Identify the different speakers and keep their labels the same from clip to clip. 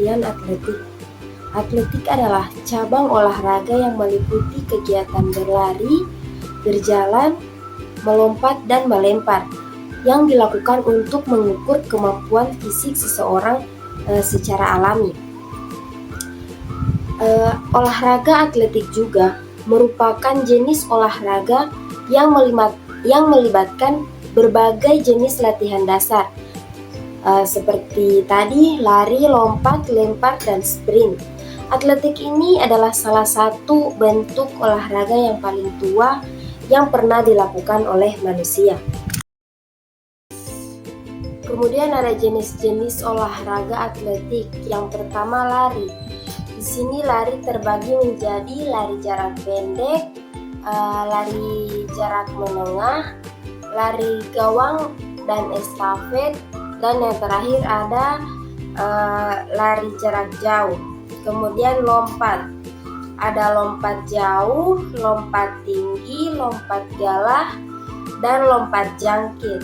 Speaker 1: pengertian atletik. Atletik adalah cabang olahraga yang meliputi kegiatan berlari, berjalan, melompat, dan melempar yang dilakukan untuk mengukur kemampuan fisik seseorang secara alami. Olahraga atletik juga merupakan jenis olahraga yang melibatkan berbagai jenis latihan dasar, seperti tadi lari, lompat, lempar, dan sprint. Atletik ini adalah salah satu bentuk olahraga yang paling tua yang pernah dilakukan oleh manusia. Kemudian ada jenis-jenis olahraga atletik. Yang pertama lari. Di sini lari terbagi menjadi lari jarak pendek, lari jarak menengah, lari gawang dan estafet, dan yang terakhir ada lari jarak jauh. Kemudian lompat, ada lompat jauh, lompat tinggi, lompat galah, dan lompat jangkit.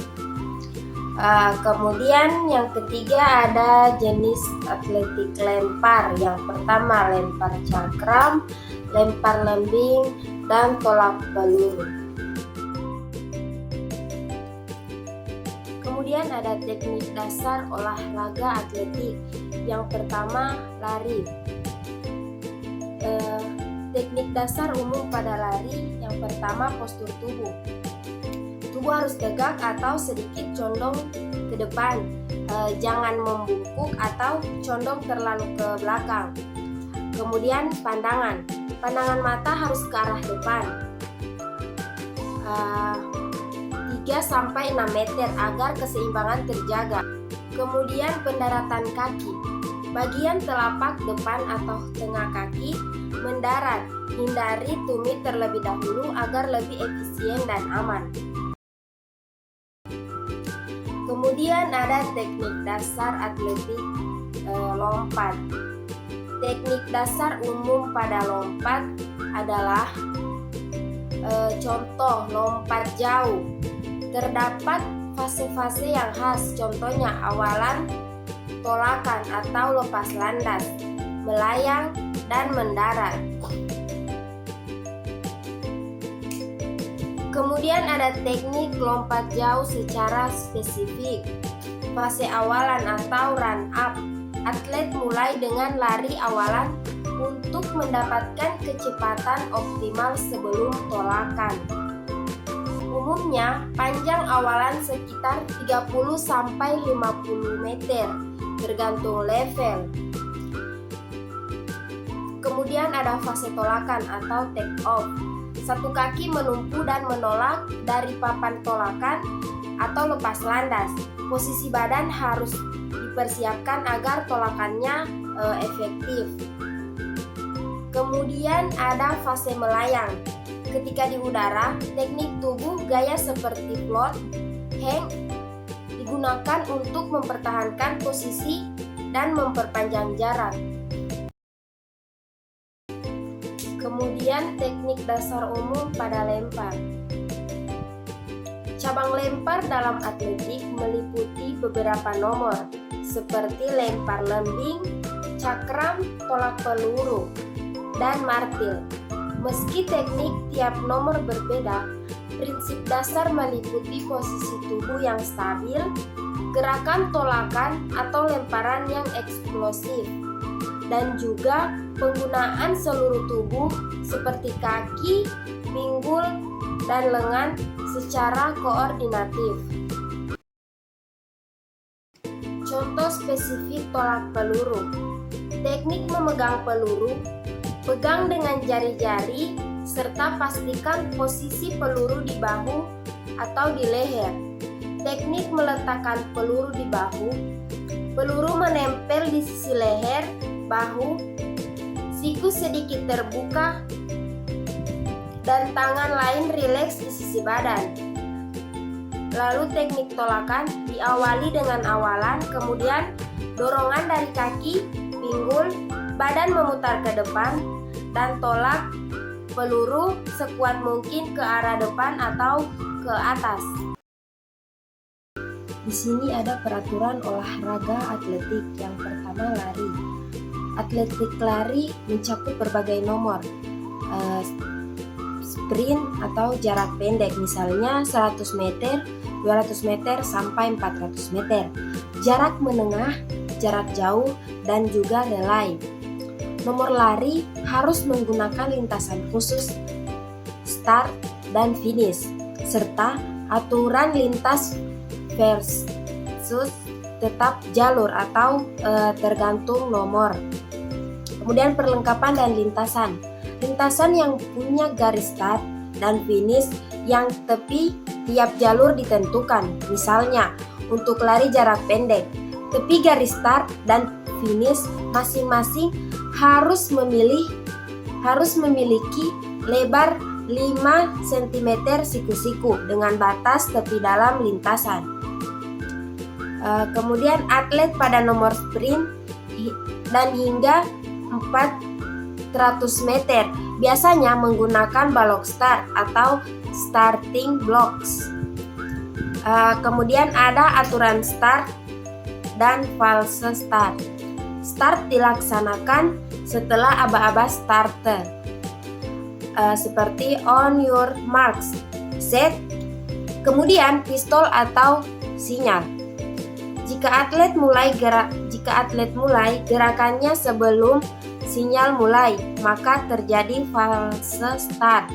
Speaker 1: Kemudian yang ketiga ada jenis atletik lempar. Yang pertama lempar cakram, lempar lembing, dan tolak peluru. Kemudian ada teknik dasar olahraga atletik. Yang pertama lari. Teknik dasar umum pada lari, yang pertama postur tubuh. Tubuh harus tegak atau sedikit condong ke depan, jangan membungkuk atau condong terlalu ke belakang. Kemudian pandangan mata harus ke arah depan, 3-6 meter agar keseimbangan terjaga. Kemudian pendaratan kaki, bagian telapak depan atau tengah kaki mendarat, hindari tumit terlebih dahulu agar lebih efisien dan aman. Kemudian ada teknik dasar atletik lompat. Teknik dasar umum pada lompat adalah contoh lompat jauh. Terdapat fase-fase yang khas, contohnya awalan, tolakan atau lepas landas, melayang, dan mendarat. Kemudian ada teknik lompat jauh secara spesifik. Fase awalan atau run up. Atlet mulai dengan lari awalan untuk mendapatkan kecepatan optimal sebelum tolakan. Umumnya panjang awalan sekitar 30-50 meter, tergantung level. Kemudian ada fase tolakan atau take off. Satu kaki menumpu dan menolak dari papan tolakan atau lepas landas. Posisi badan harus dipersiapkan agar tolakannya efektif. Kemudian ada fase melayang. Ketika di udara, teknik tubuh gaya seperti float, hang digunakan untuk mempertahankan posisi dan memperpanjang jarak. Kemudian teknik dasar umum pada lempar. Cabang lempar dalam atletik meliputi beberapa nomor, seperti lempar lembing, cakram, tolak peluru, dan martil. Meski teknik tiap nomor berbeda, prinsip dasar meliputi posisi tubuh yang stabil, gerakan tolakan atau lemparan yang eksplosif, dan juga penggunaan seluruh tubuh seperti kaki, pinggul, dan lengan secara koordinatif. Contoh spesifik tolak peluru. Teknik memegang peluru, pegang dengan jari-jari serta pastikan posisi peluru di bahu atau di leher. Teknik meletakkan peluru di bahu, peluru menempel di sisi leher, bahu, siku sedikit terbuka, dan tangan lain rileks di sisi badan. Lalu teknik tolakan diawali dengan awalan, kemudian dorongan dari kaki, pinggul, badan memutar ke depan, dan tolak peluru sekuat mungkin ke arah depan atau ke atas. Di sini ada peraturan olahraga atletik. Yang pertama lari. atletik lari mencakup berbagai nomor, sprint atau jarak pendek, misalnya 100 meter, 200 meter, sampai 400 meter, jarak menengah, jarak jauh, dan juga relay. Nomor lari harus menggunakan lintasan khusus, start dan finish, serta aturan lintas versus tetap jalur atau tergantung nomor. Kemudian perlengkapan dan lintasan. Lintasan yang punya garis start dan finish yang tepi tiap jalur ditentukan. Misalnya, untuk lari jarak pendek, tepi garis start dan finish masing-masing harus memiliki lebar 5 cm siku-siku dengan batas tepi dalam lintasan. Kemudian atlet pada nomor sprint dan hingga 400 meter biasanya menggunakan balok start atau starting blocks. Kemudian ada aturan start dan false start. Start dilaksanakan setelah aba-aba starter, seperti on your marks, set, kemudian pistol atau sinyal. Jika atlet mulai gerakannya sebelum sinyal mulai, maka terjadi false start.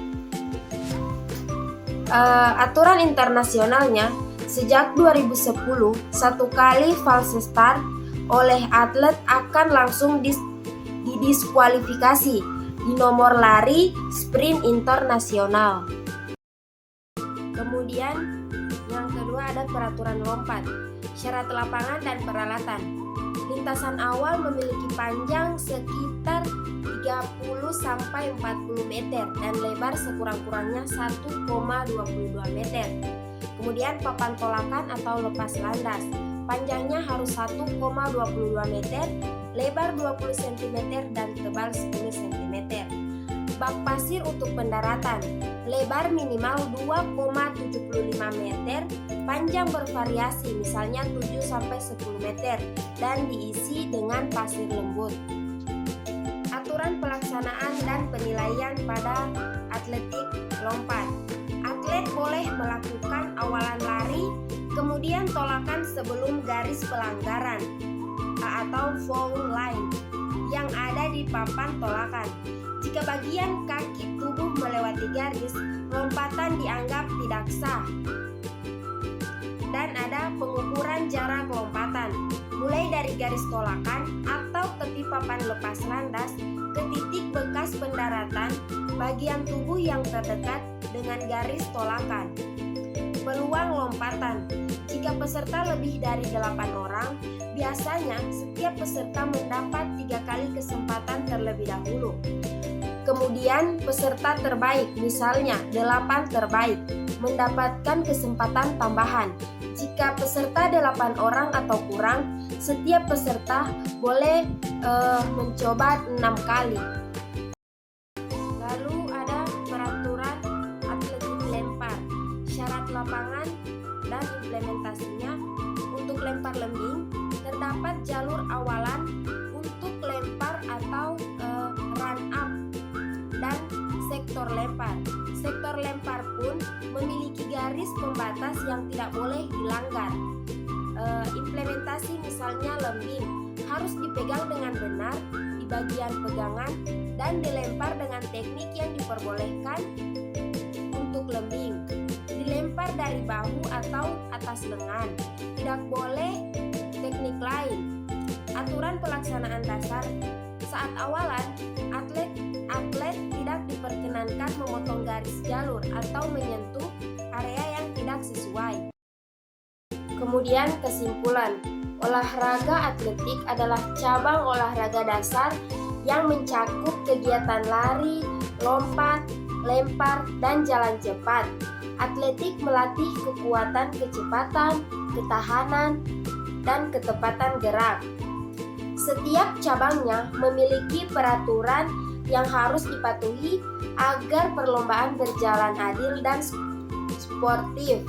Speaker 1: Aturan internasionalnya, sejak 2010, satu kali false start oleh atlet akan langsung didiskualifikasi di nomor lari sprint internasional. Kemudian yang kedua ada peraturan lompat, syarat lapangan dan peralatan. Lintasan awal memiliki panjang sekitar 30-40 meter dan lebar sekurang-kurangnya 1,22 meter. Kemudian papan tolakan atau lepas landas, panjangnya harus 1,22 meter, lebar 20 cm dan tebal 10 cm. Bak pasir untuk pendaratan, lebar minimal 2,75 meter, panjang bervariasi, misalnya 7-10 meter, dan diisi dengan pasir lembut. Aturan pelaksanaan dan penilaian pada atletik lompat. Atlet boleh melakukan awalan lari, kemudian tolakan sebelum garis pelanggaran atau foul line yang ada di papan tolakan. Jika bagian kaki tubuh melewati garis, lompatan dianggap tidak sah. Dan ada pengukuran jarak lompatan, mulai dari garis tolakan atau tepi papan lepas landas ke titik bekas pendaratan bagian tubuh yang terdekat dengan garis tolakan. Peluang lompatan. Jika peserta lebih dari 8 orang, biasanya setiap peserta mendapat 3 kali kesempatan terlebih dahulu. Kemudian peserta terbaik, misalnya 8 terbaik, mendapatkan kesempatan tambahan. Jika peserta 8 orang atau kurang, setiap peserta boleh mencoba 6 kali. Lalu ada peraturan atletik lempar, syarat lapangan dan implementasinya. Untuk lempar lembing, terdapat jalur awalan untuk lempar atau run up dan sektor lempar. Sektor lempar pun memiliki garis pembatas yang tidak boleh dilanggar. Implementasi misalnya lembing harus dipegang dengan benar di bagian pegangan dan dilempar dengan teknik yang diperbolehkan. Untuk lembing, dilempar dari bahu atau atas lengan, tidak boleh teknik lain. Aturan pelaksanaan dasar, saat awalan, atlet tidak diperkenankan memotong garis jalur atau menyentuh area yang tidak sesuai. Kemudian kesimpulan, olahraga atletik adalah cabang olahraga dasar yang mencakup kegiatan lari, lompat, lempar, dan jalan cepat. Atletik melatih kekuatan, kecepatan, ketahanan, dan ketepatan gerak. Setiap cabangnya memiliki peraturan yang harus dipatuhi agar perlombaan berjalan adil dan sportif.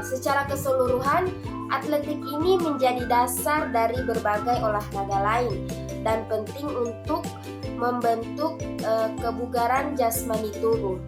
Speaker 1: Secara keseluruhan, Atletik ini menjadi dasar dari berbagai olahraga lain dan penting untuk membentuk kebugaran jasmani tubuh.